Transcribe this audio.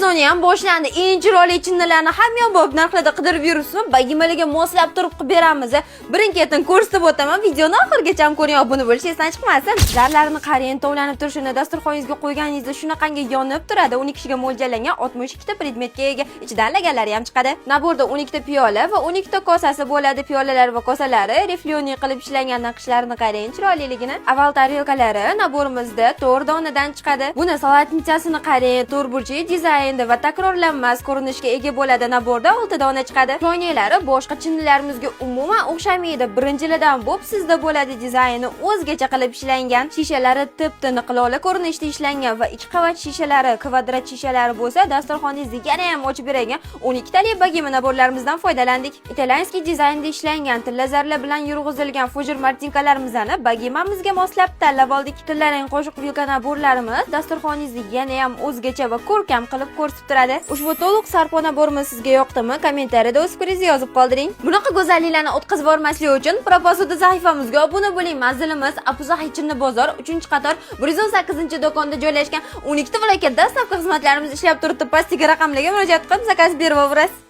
sezoni ham boshlandi. Eng chiroyli chinnilarni hamyonbop narxlarda qidirib yuribsizmi? Bagimalarga moslab turib qilib beramiz. Birin-ketin ko'rsatib o'taman. Videoni oxirigacha ham ko'ring, obuna bo'lish esdan chiqmasin. Zarlarni qarang, tovlanib turishini dasturxoningizga qo'yganingizda shunaqangi yonib turadi. 12 kishiga mo'ljallangan 62 ta predmetga ega. Ichidan laganlari ham chiqadi. Naborda 12 ta piyola va 12 ta kosasi bo'ladi. Piyolalar va kosalari reflyoning qilib ishlangan naqshlarini qarang, chiroyliligini. Avval tarelkalari naborimizda 4 donadan chiqadi. Buni salatnicasini qarang, to'rtburchak dizaynda va takrorlanmas ko'rinishga ega bo'ladi. Naborda 6 dona chiqadi. Choynaklari boshqa chinnilarimizga umuman o'xshamaydi. Birinchilardan bo'p sizda bo'ladi, dizayni o'zgacha qilib ishlangan. Shishalari tip-tiniq lola ko'rinishda ishlangan va 2 qavat shishalari, kvadrat shishalari bo'lsa, dasturxoningizni yana ham ochib beradigan 12 tali bagima naborlarimizdan foydalandik. Italyanskiy dizaynda ishlangan tilla zarlar bilan yurg'izilgan fujir martinkalarimizni bagimamizga moslab tanlab oldik. Tillaning qo'shiq vilka naborlarimiz dasturxoningizni yana ham o'zgacha va ko'rkam qilib ko'rsatib turadi. Ushbu to'liq sarpo naborimiz sizga yoqdimi? Kommentariyada o'z fikringizni yozib qoldiring. Bunaqa go'zalliklarni o'tkazib bormaslik uchun Proposida sahifamizga obuna bo'ling. Manzilimiz Apuzax Chinni bozor 3-qator 118-do'konda joylashgan. 12 viloyatda dastavka xizmatlarimiz ishlab turibdi. Pastiga raqamlarga murojaat qilib zakaz berib olasiz.